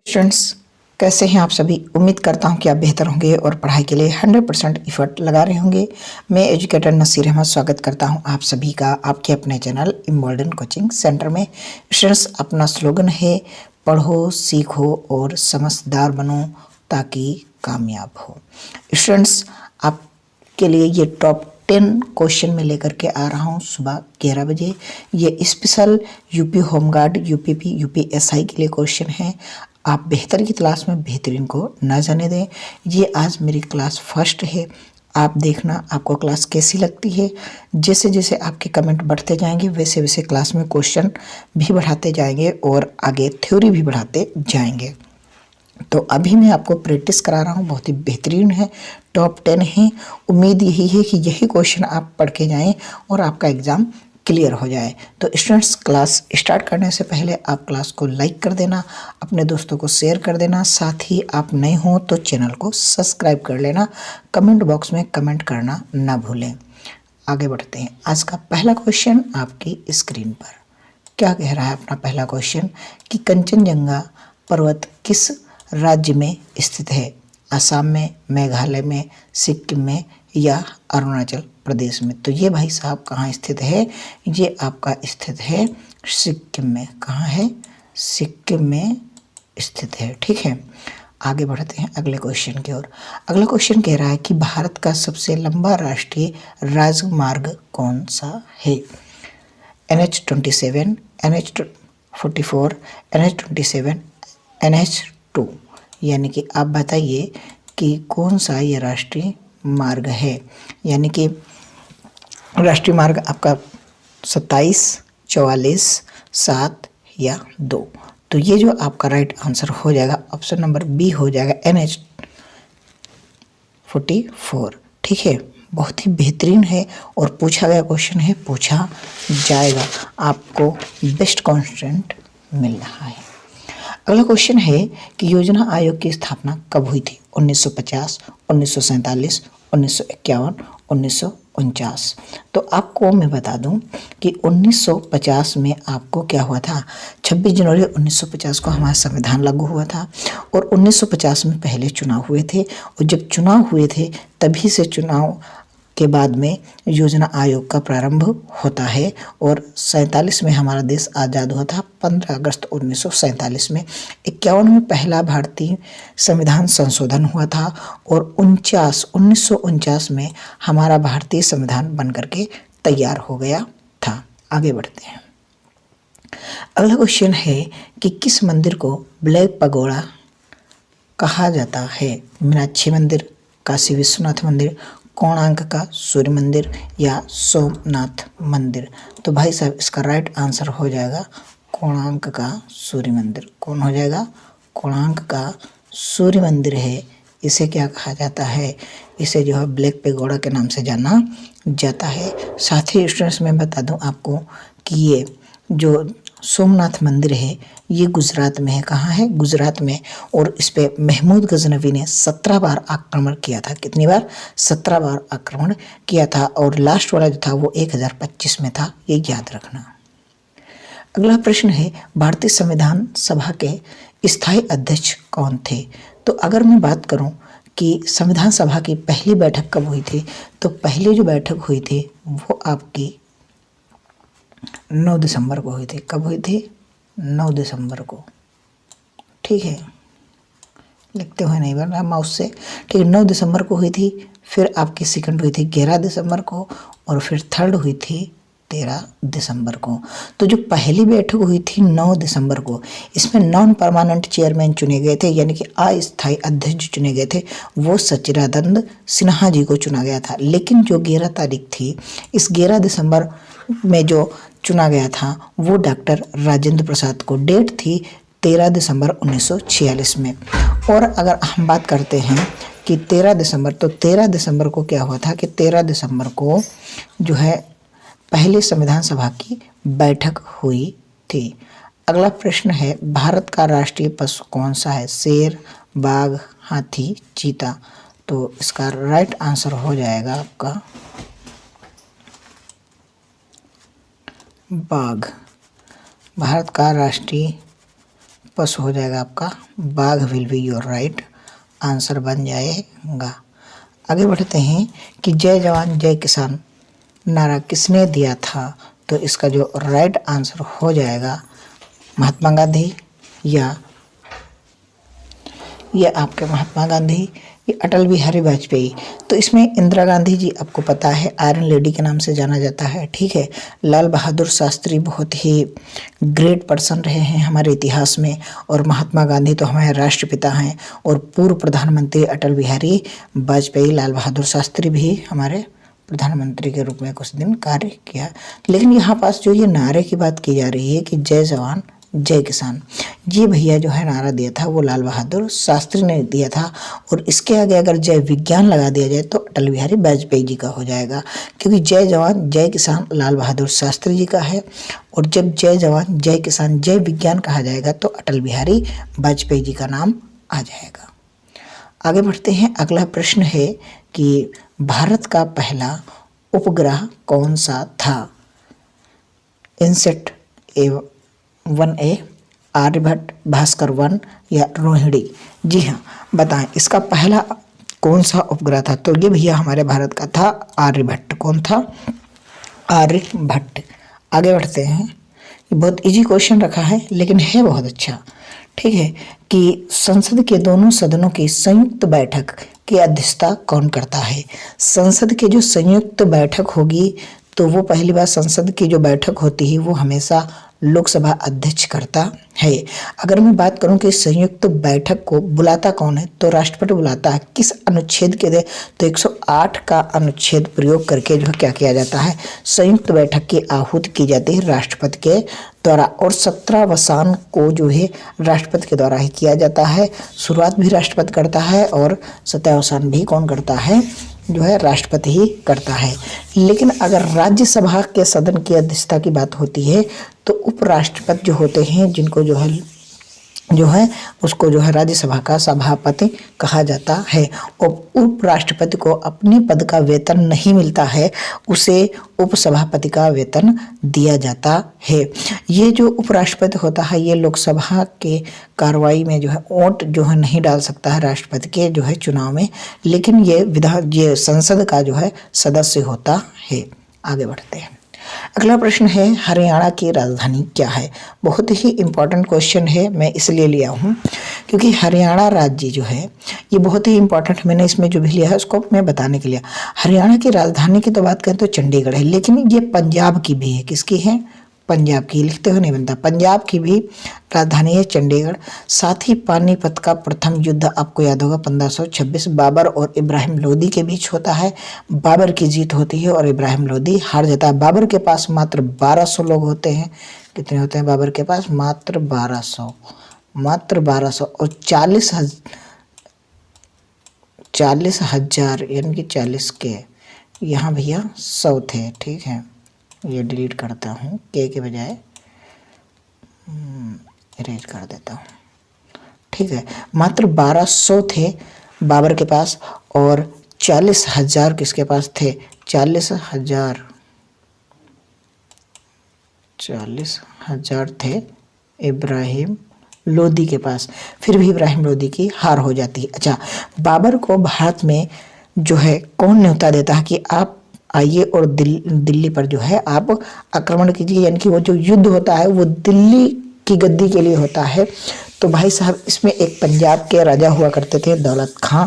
Students, कैसे हैं आप सभी। उम्मीद करता हूं कि आप बेहतर होंगे और पढ़ाई के लिए 100% एफर्ट लगा रहे होंगे। मैं एजुकेटर नसीर अहमद स्वागत करता हूं आप सभी का आपके अपने चैनल इम्बोल्डन कोचिंग सेंटर में। स्टूडेंट्स, अपना स्लोगन है पढ़ो सीखो और समझदार बनो ताकि कामयाब हो। स्टूडेंट्स, आपके लिए ये टॉप 10 क्वेश्चन में लेकर के आ रहा हूँ सुबह 11 बजे। ये special UP home guard, UPP, UPSI के लिए क्वेश्चन है। आप बेहतर की तलाश में बेहतरीन को न जाने दें। ये आज मेरी क्लास फर्स्ट है। आप देखना आपको क्लास कैसी लगती है। जैसे जैसे आपके कमेंट बढ़ते जाएंगे वैसे वैसे क्लास में क्वेश्चन भी बढ़ाते जाएंगे और आगे थ्योरी भी बढ़ाते जाएंगे। तो अभी मैं आपको प्रैक्टिस करा रहा हूँ, बहुत ही बेहतरीन है, टॉप 10 है। उम्मीद यही है कि यही क्वेश्चन आप पढ़ के जाएं और आपका एग्ज़ाम क्लियर हो जाए। तो स्टूडेंट्स, क्लास स्टार्ट करने से पहले आप क्लास को लाइक कर देना, अपने दोस्तों को शेयर कर देना, साथ ही आप नए हो तो चैनल को सब्सक्राइब कर लेना। कमेंट बॉक्स में कमेंट करना ना भूलें। आगे बढ़ते हैं। आज का पहला क्वेश्चन आपकी स्क्रीन पर क्या कह रहा है। अपना पहला क्वेश्चन कि कंचनजंगा पर्वत किस राज्य में स्थित है। असम में, मेघालय में, सिक्किम में या अरुणाचल प्रदेश में। तो ये भाई साहब कहाँ स्थित है। ये आपका स्थित है सिक्किम में। कहाँ है? सिक्किम में स्थित है। ठीक है, आगे बढ़ते हैं अगले क्वेश्चन की ओर। अगला क्वेश्चन कह रहा है कि भारत का सबसे लंबा राष्ट्रीय राजमार्ग कौन सा है। NH-27, NH-44, NH-27, NH-2। यानी कि आप बताइए कि कौन सा ये राष्ट्रीय मार्ग है। यानी कि राष्ट्रीय मार्ग आपका 27, 44, 7 या 2। तो ये जो आपका राइट आंसर हो जाएगा ऑप्शन नंबर बी हो जाएगा NH-44। ठीक है, बहुत ही बेहतरीन है और पूछा गया क्वेश्चन है, पूछा जाएगा। आपको बेस्ट कॉन्स्टेंट मिल रहा है। अगला क्वेश्चन है कि योजना आयोग की स्थापना कब हुई थी। 1950, 1947, 1951, 1949। तो आपको मैं बता दूं कि 1950 में आपको क्या हुआ था। 26 जनवरी 1950 को हमारा संविधान लागू हुआ था और 1950 में पहले चुनाव हुए थे। और जब चुनाव हुए थे तभी से चुनाव के बाद में योजना आयोग का प्रारंभ होता है। और 47 में हमारा देश आज़ाद हुआ था, 15 अगस्त 1947 में। 51 में पहला भारतीय संविधान संशोधन हुआ था और 1949 में हमारा भारतीय संविधान बनकर के तैयार हो गया था। आगे बढ़ते हैं। अगला क्वेश्चन है कि किस मंदिर को ब्लैक पगोड़ा कहा जाता है। मीनाक्षी मंदिर, काशी विश्वनाथ मंदिर, कोणार्क का सूर्य मंदिर या सोमनाथ मंदिर। तो भाई साहब इसका राइट आंसर हो जाएगा कोणार्क का सूर्य मंदिर। कौन हो जाएगा? कोणार्क का सूर्य मंदिर है। इसे क्या कहा जाता है? इसे जो है ब्लैक पेगोडा के नाम से जाना जाता है। साथ ही स्टूडेंट्स मैं बता दूं आपको कि ये जो सोमनाथ मंदिर है ये गुजरात में है। कहाँ है? गुजरात में। और इस पे महमूद गजनवी ने 17 बार आक्रमण किया था। कितनी बार? 17 बार आक्रमण किया था। और लास्ट वाला जो था वो 1025 में था, ये याद रखना। अगला प्रश्न है भारतीय संविधान सभा के स्थायी अध्यक्ष कौन थे। तो अगर मैं बात करूं कि संविधान सभा की पहली बैठक कब हुई थी, तो पहली जो बैठक हुई थी वो आपकी 9 दिसंबर को हुई थी। कब हुई थी? 9 दिसंबर को। ठीक है, लिखते हुए नहीं बन रहा माउस से। ठीक है, 9 दिसंबर को हुई थी। फिर आपकी सेकंड हुई थी 11 दिसंबर को और फिर थर्ड हुई थी 13 दिसंबर को। तो जो पहली बैठक हुई थी 9 दिसंबर को, इसमें नॉन परमानेंट चेयरमैन चुने गए थे, यानी कि अस्थायी अध्यक्ष चुने गए थे। वो सच्चिदानंद सिन्हा जी को चुना गया था। लेकिन जो 11 तारीख थी, इस 11 दिसंबर में जो चुना गया था वो डॉक्टर राजेंद्र प्रसाद को। डेट थी 13 दिसंबर 1946 में। और अगर हम बात करते हैं कि 13 दिसंबर, तो 13 दिसंबर को क्या हुआ था कि 13 दिसंबर को जो है पहले संविधान सभा की बैठक हुई थी। अगला प्रश्न है भारत का राष्ट्रीय पशु कौन सा है। शेर, बाघ, हाथी, चीता। तो इसका राइट आंसर हो जाएगा आपका बाघ। भारत का राष्ट्रीय पशु हो जाएगा आपका बाघ, will be your right answer बन जाएगा। आगे बढ़ते हैं कि जय जवान जय किसान नारा किसने दिया था, तो इसका जो राइट आंसर हो जाएगा महात्मा गांधी या ये आपके महात्मा गांधी, ये अटल बिहारी वाजपेयी। तो इसमें इंदिरा गांधी जी आपको पता है आयरन लेडी के नाम से जाना जाता है, ठीक है। लाल बहादुर शास्त्री बहुत ही ग्रेट पर्सन रहे हैं हमारे इतिहास में, और महात्मा गांधी तो हमारे राष्ट्रपिता हैं, और पूर्व प्रधानमंत्री अटल बिहारी वाजपेयी, लाल बहादुर शास्त्री भी हमारे प्रधानमंत्री के रूप में कुछ दिन कार्य किया। लेकिन यहाँ पास जो ये नारे की बात की जा रही है कि जय जवान जय किसान, ये भैया जो है नारा दिया था वो लाल बहादुर शास्त्री ने दिया था, और इसके आगे अगर जय विज्ञान लगा दिया जाए तो अटल बिहारी वाजपेयी जी का हो जाएगा, क्योंकि जय जवान जय किसान लाल बहादुर शास्त्री जी का है, और जब जय जवान जय किसान जय विज्ञान कहा जाएगा तो अटल बिहारी वाजपेयी जी का नाम आ जाएगा। आगे बढ़ते हैं, अगला प्रश्न है कि भारत का पहला उपग्रह कौन सा था? इनसेट A1A, आर्यभट्ट, भास्कर 1 या रोहिणी? जी हाँ, बताएं इसका पहला कौन सा उपग्रह था? तो ये भैया हमारे भारत का था आर्यभट्ट। कौन था? आर्यभट्ट। आगे बढ़ते हैं, ये बहुत इजी क्वेश्चन रखा है लेकिन है बहुत अच्छा, ठीक है, कि संसद के दोनों सदनों की संयुक्त बैठक की अध्यक्षता कौन करता है? संसद की जो संयुक्त बैठक होगी तो वो पहली बार संसद की जो बैठक होती है वो हमेशा लोकसभा अध्यक्ष करता है। अगर मैं बात करूं कि संयुक्त बैठक को बुलाता कौन है, तो राष्ट्रपति बुलाता है। किस अनुच्छेद के दे? तो 108 का अनुच्छेद प्रयोग करके जो है क्या किया जाता है, संयुक्त बैठक की आहूति की जाती है राष्ट्रपति के द्वारा, और 17 को जो है राष्ट्रपति के द्वारा ही किया जाता है। शुरुआत भी राष्ट्रपति करता है और 17 भी कौन करता है, जो है राष्ट्रपति ही करता है। लेकिन अगर राज्यसभा के सदन की अध्यक्षता की बात होती है तो उपराष्ट्रपति जो होते हैं, जिनको जो है उसको जो है राज्यसभा का सभापति कहा जाता है, और उपराष्ट्रपति को अपने पद का वेतन नहीं मिलता है, उसे उपसभापति का वेतन दिया जाता है। ये जो उपराष्ट्रपति होता है ये लोकसभा के कार्रवाई में जो है वोट जो है नहीं डाल सकता है राष्ट्रपति के जो है चुनाव में, लेकिन ये संसद का जो है सदस्य होता है। आगे बढ़ते हैं, अगला प्रश्न है हरियाणा की राजधानी क्या है? बहुत ही इम्पोर्टेंट क्वेश्चन है, मैं इसलिए लिया हूँ क्योंकि हरियाणा राज्य जो है ये बहुत ही इम्पोर्टेंट, मैंने इसमें जो भी लिया है उसको मैं बताने के लिए। हरियाणा की राजधानी की तो बात करें तो चंडीगढ़ है, लेकिन ये पंजाब की भी है। किसकी है? पंजाब की। लिखते हुए नहीं बनता, पंजाब की भी राजधानी है चंडीगढ़। साथ ही पानीपत का प्रथम युद्ध आपको याद होगा 1526 बाबर और इब्राहिम लोदी के बीच होता है। बाबर की जीत होती है और इब्राहिम लोदी हार जाता है। बाबर के पास मात्र 1200 लोग होते हैं। कितने होते हैं बाबर के पास? मात्र 1200, मात्र 1200, और 40,000 यानी कि 40 के यहाँ भैया 100 थे, ठीक है। ये डिलीट करता हूँ, के बजाय इरेज कर देता हूँ, ठीक है। मात्र 1200 थे बाबर के पास और 40,000 किसके पास थे? 40,000 थे इब्राहिम लोदी के पास। फिर भी इब्राहिम लोदी की हार हो जाती है। अच्छा, बाबर को भारत में जो है कौन न्योता देता है कि आप आइए और दिल्ली पर जो है आप आक्रमण कीजिए, यानी कि वो जो युद्ध होता है वो दिल्ली की गद्दी के लिए होता है। तो भाई साहब इसमें एक पंजाब के राजा हुआ करते थे दौलत खां,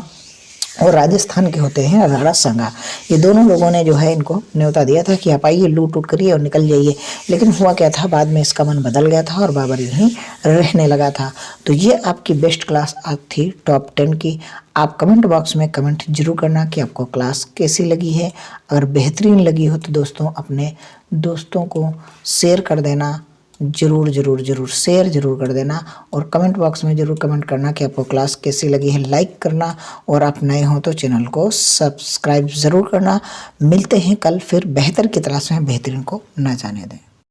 और राजस्थान के होते हैं राणा सांगा। ये दोनों लोगों ने जो है इनको न्योता दिया था कि आप आइए लूट उट करिए और निकल जाइए। लेकिन हुआ क्या था, बाद में इसका मन बदल गया था और बाबर यहीं रहने लगा था। तो ये आपकी बेस्ट क्लास आज थी टॉप 10 की। आप कमेंट बॉक्स में कमेंट जरूर करना कि आपको क्लास कैसी लगी है। अगर बेहतरीन लगी हो तो दोस्तों अपने दोस्तों को शेयर कर देना, जरूर शेयर जरूर कर देना, और कमेंट बॉक्स में जरूर कमेंट करना कि आपको क्लास कैसी लगी है। लाइक करना, और आप नए हो तो चैनल को सब्सक्राइब ज़रूर करना। मिलते हैं कल फिर बेहतर की तलाश में बेहतरीन को न जाने दें।